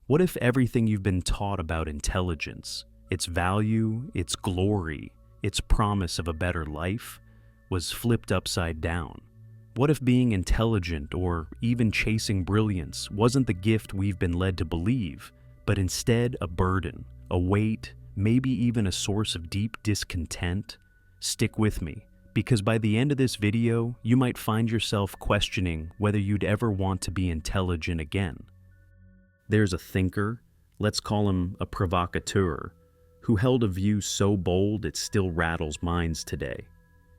What if everything you've been taught about intelligence, its value, its glory, its promise of a better life, was flipped upside down? What if being intelligent or even chasing brilliance wasn't the gift we've been led to believe, but instead a burden, a weight, maybe even a source of deep discontent? Stick with me, because by the end of this video, you might find yourself questioning whether you'd ever want to be intelligent again. There's a thinker, let's call him a provocateur, who held a view so bold it still rattles minds today.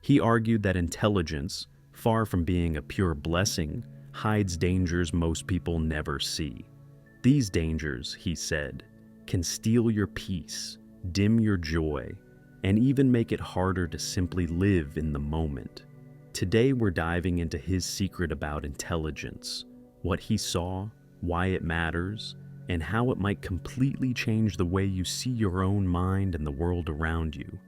He argued that intelligence, far from being a pure blessing, hides dangers most people never see. These dangers, he said, can steal your peace, dim your joy, and even make it harder to simply live in the moment. Today we're diving into his secret about intelligence, what he saw, why it matters, and how it might completely change the way you see your own mind and the world around you.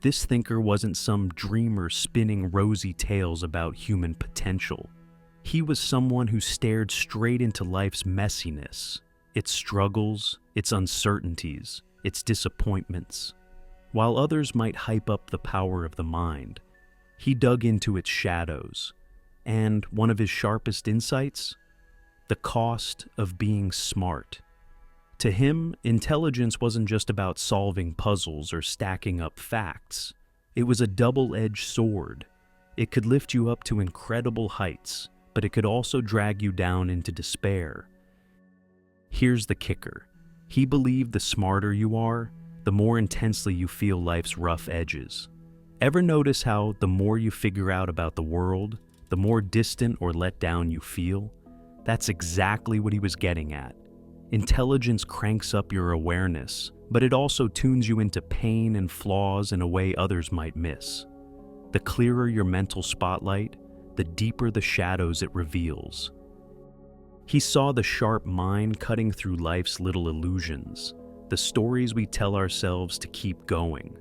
This thinker wasn't some dreamer spinning rosy tales about human potential. He was someone who stared straight into life's messiness, its struggles, its uncertainties, its disappointments. While others might hype up the power of the mind, he dug into its shadows, and one of his sharpest insights? The cost of being smart. To him, intelligence wasn't just about solving puzzles or stacking up facts. It was a double-edged sword. It could lift you up to incredible heights, but it could also drag you down into despair. Here's the kicker. He believed the smarter you are, the more intensely you feel life's rough edges. Ever notice how the more you figure out about the world, the more distant or let down you feel? That's exactly what he was getting at. Intelligence cranks up your awareness, but it also tunes you into pain and flaws in a way others might miss. The clearer your mental spotlight, the deeper the shadows it reveals. He saw the sharp mind cutting through life's little illusions, the stories we tell ourselves to keep going.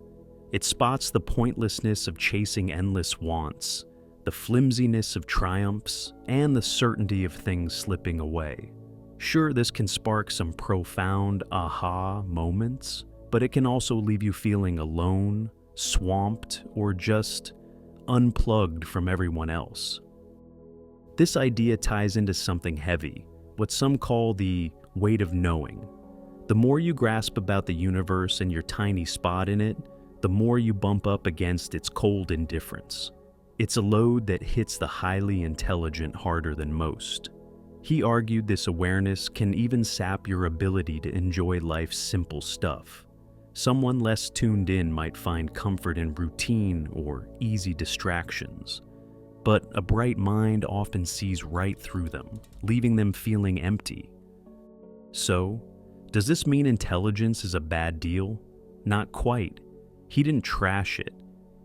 It spots the pointlessness of chasing endless wants, the flimsiness of triumphs, and the certainty of things slipping away. Sure, this can spark some profound aha moments, but it can also leave you feeling alone, swamped, or just unplugged from everyone else. This idea ties into something heavy, what some call the weight of knowing. The more you grasp about the universe and your tiny spot in it, the more you bump up against its cold indifference. It's a load that hits the highly intelligent harder than most. He argued this awareness can even sap your ability to enjoy life's simple stuff. Someone less tuned in might find comfort in routine or easy distractions, but a bright mind often sees right through them, leaving them feeling empty. So, does this mean intelligence is a bad deal? Not quite. He didn't trash it.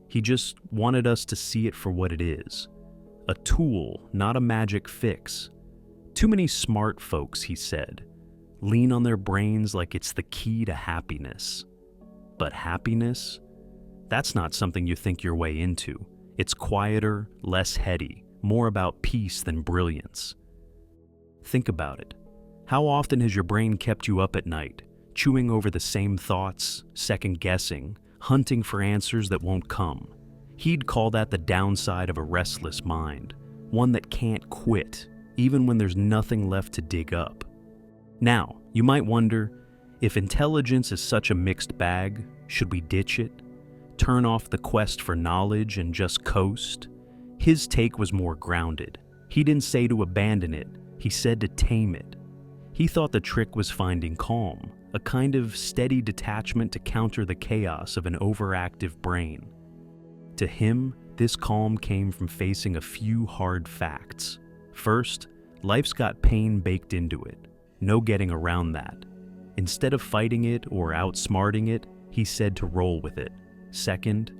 He just wanted us to see it for what it is. A tool, not a magic fix. Too many smart folks, he said, lean on their brains like it's the key to happiness. But happiness? That's not something you think your way into. It's quieter, less heady, more about peace than brilliance. Think about it. How often has your brain kept you up at night, chewing over the same thoughts, second-guessing, hunting for answers that won't come? He'd call that the downside of a restless mind, one that can't quit, even when there's nothing left to dig up. Now, you might wonder, if intelligence is such a mixed bag, should we ditch it? Turn off the quest for knowledge and just coast? His take was more grounded. He didn't say to abandon it, he said to tame it. He thought the trick was finding calm, a kind of steady detachment to counter the chaos of an overactive brain. To him, this calm came from facing a few hard facts. First, life's got pain baked into it. No getting around that. Instead of fighting it or outsmarting it, he said to roll with it. Second,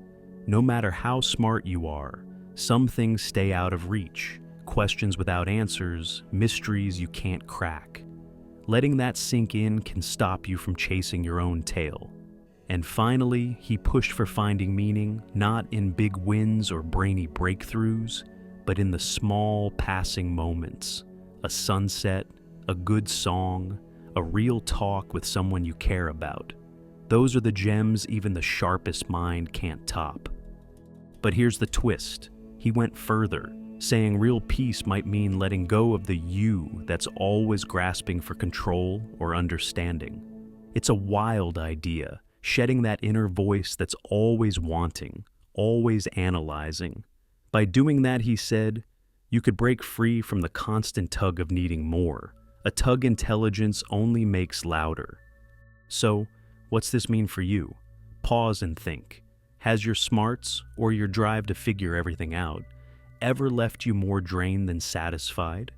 no matter how smart you are, some things stay out of reach. Questions without answers, mysteries you can't crack. Letting that sink in can stop you from chasing your own tail. And finally, he pushed for finding meaning not in big wins or brainy breakthroughs, but in the small passing moments. A sunset, a good song, a real talk with someone you care about. Those are the gems even the sharpest mind can't top. But here's the twist. He went further, saying real peace might mean letting go of the you that's always grasping for control or understanding. It's a wild idea, shedding that inner voice that's always wanting, always analyzing. By doing that, he said, you could break free from the constant tug of needing more, a tug intelligence only makes louder. So, what's this mean for you? Pause and think. Has your smarts, or your drive to figure everything out, ever left you more drained than satisfied?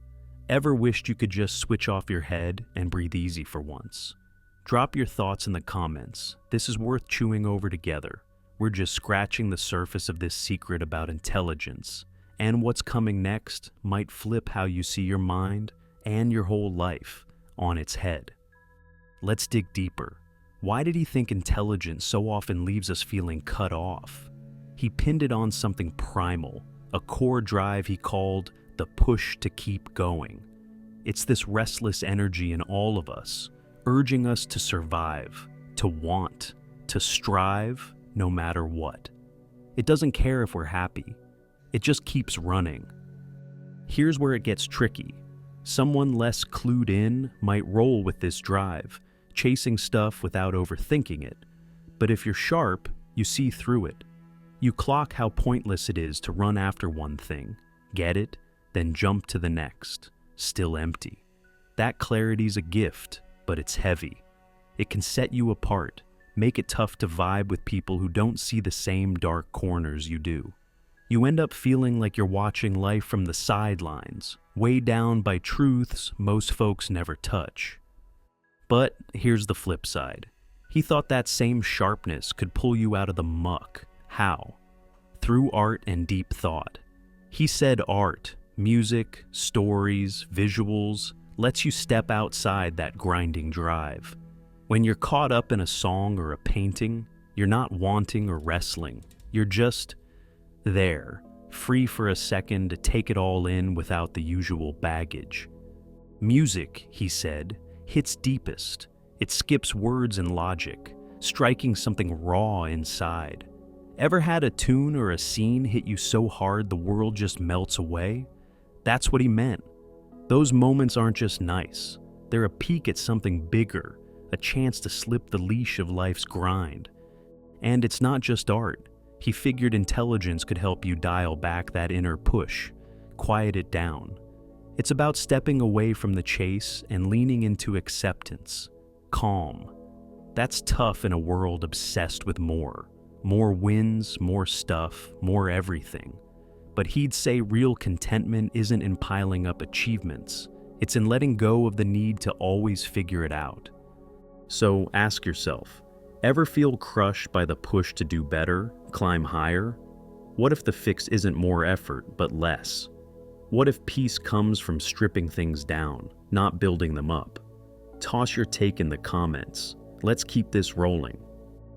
Ever wished you could just switch off your head and breathe easy for once? Drop your thoughts in the comments. This is worth chewing over together. We're just scratching the surface of this secret about intelligence, and what's coming next might flip how you see your mind and your whole life on its head. Let's dig deeper. Why did he think intelligence so often leaves us feeling cut off? He pinned it on something primal, a core drive he called the push to keep going. It's this restless energy in all of us, urging us to survive, to want, to strive no matter what. It doesn't care if we're happy. It just keeps running. Here's where it gets tricky. Someone less clued in might roll with this drive, chasing stuff without overthinking it. But if you're sharp, you see through it. You clock how pointless it is to run after one thing, get it, then jump to the next, still empty. That clarity's a gift, but it's heavy. It can set you apart, make it tough to vibe with people who don't see the same dark corners you do. You end up feeling like you're watching life from the sidelines, weighed down by truths most folks never touch. But here's the flip side. He thought that same sharpness could pull you out of the muck. How? Through art and deep thought. He said art, music, stories, visuals, lets you step outside that grinding drive. When you're caught up in a song or a painting, you're not wanting or wrestling. You're just there, free for a second to take it all in without the usual baggage. Music, he said, hits deepest. It skips words and logic, striking something raw inside. Ever had a tune or a scene hit you so hard the world just melts away? That's what he meant. Those moments aren't just nice. They're a peek at something bigger, a chance to slip the leash of life's grind. And it's not just art. He figured intelligence could help you dial back that inner push, quiet it down. It's about stepping away from the chase and leaning into acceptance, calm. That's tough in a world obsessed with more. More wins, more stuff, more everything. But he'd say real contentment isn't in piling up achievements. It's in letting go of the need to always figure it out. So ask yourself, ever feel crushed by the push to do better, climb higher? What if the fix isn't more effort, but less? What if peace comes from stripping things down, not building them up? Toss your take in the comments. Let's keep this rolling.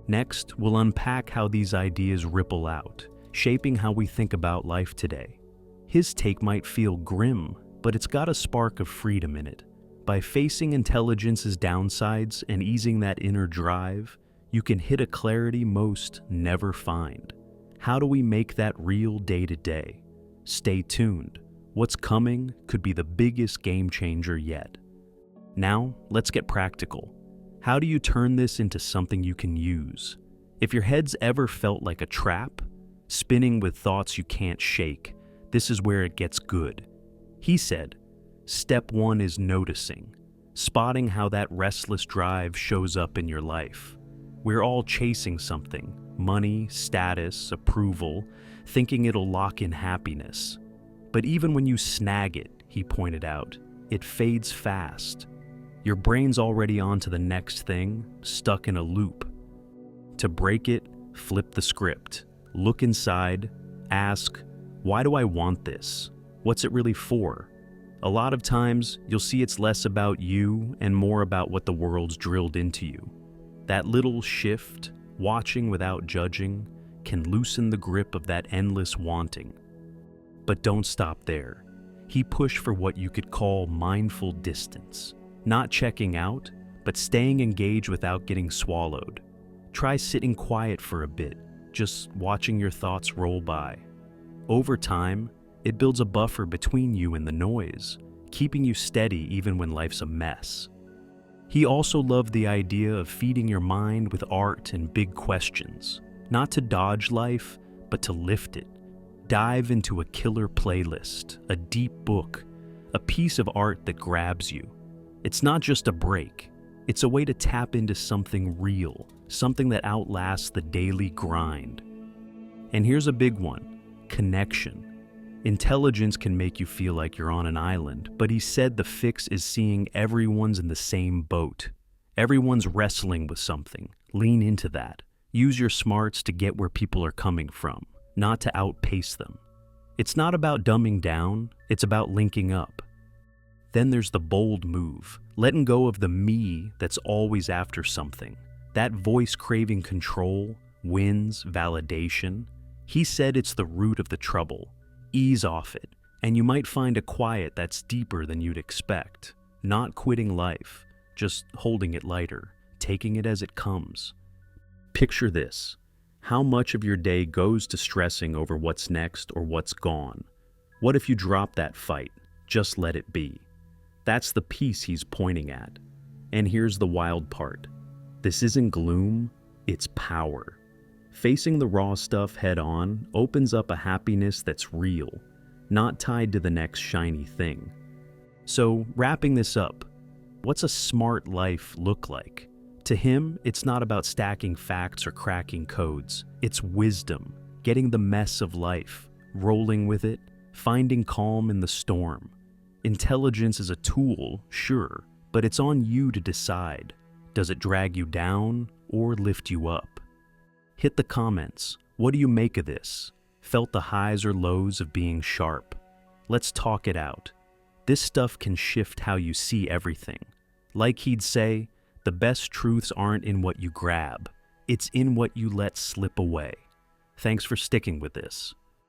Next, we'll unpack how these ideas ripple out, shaping how we think about life today. His take might feel grim, but it's got a spark of freedom in it. By facing intelligence's downsides and easing that inner drive, you can hit a clarity most never find. How do we make that real day to day? Stay tuned. What's coming could be the biggest game changer yet. Now, let's get practical. How do you turn this into something you can use? If your head's ever felt like a trap, spinning with thoughts you can't shake, this is where it gets good. He said, step one is noticing, spotting how that restless drive shows up in your life. We're all chasing something, money, status, approval, thinking it'll lock in happiness. But even when you snag it, he pointed out, it fades fast. Your brain's already on to the next thing, stuck in a loop. To break it, flip the script, look inside, ask, why do I want this? What's it really for? A lot of times, you'll see it's less about you and more about what the world's drilled into you. That little shift, watching without judging, can loosen the grip of that endless wanting. But don't stop there. He pushed for what you could call mindful distance. Not checking out, but staying engaged without getting swallowed. Try sitting quiet for a bit, just watching your thoughts roll by. Over time, it builds a buffer between you and the noise, keeping you steady even when life's a mess. He also loved the idea of feeding your mind with art and big questions, not to dodge life, but to lift it. Dive into a killer playlist, a deep book, a piece of art that grabs you. It's not just a break, it's a way to tap into something real, something that outlasts the daily grind. And here's a big one: connection. Intelligence can make you feel like you're on an island, but he said the fix is seeing everyone's in the same boat. Everyone's wrestling with something. Lean into that. Use your smarts to get where people are coming from, not to outpace them. It's not about dumbing down, it's about linking up. Then there's the bold move, letting go of the me that's always after something. That voice craving control, wins, validation. He said it's the root of the trouble. Ease off it, and you might find a quiet that's deeper than you'd expect. Not quitting life, just holding it lighter, taking it as it comes. Picture this: how much of your day goes to stressing over what's next or what's gone? What if you drop that fight? Just let it be. That's the peace he's pointing at. And here's the wild part. This isn't gloom, it's power. Facing the raw stuff head on opens up a happiness that's real, not tied to the next shiny thing. So, wrapping this up, what's a smart life look like? To him, it's not about stacking facts or cracking codes. It's wisdom, getting the mess of life, rolling with it, finding calm in the storm. Intelligence is a tool, sure, but it's on you to decide. Does it drag you down or lift you up? Hit the comments. What do you make of this? Felt the highs or lows of being sharp? Let's talk it out. This stuff can shift how you see everything. Like he'd say, the best truths aren't in what you grab. It's in what you let slip away. Thanks for sticking with this.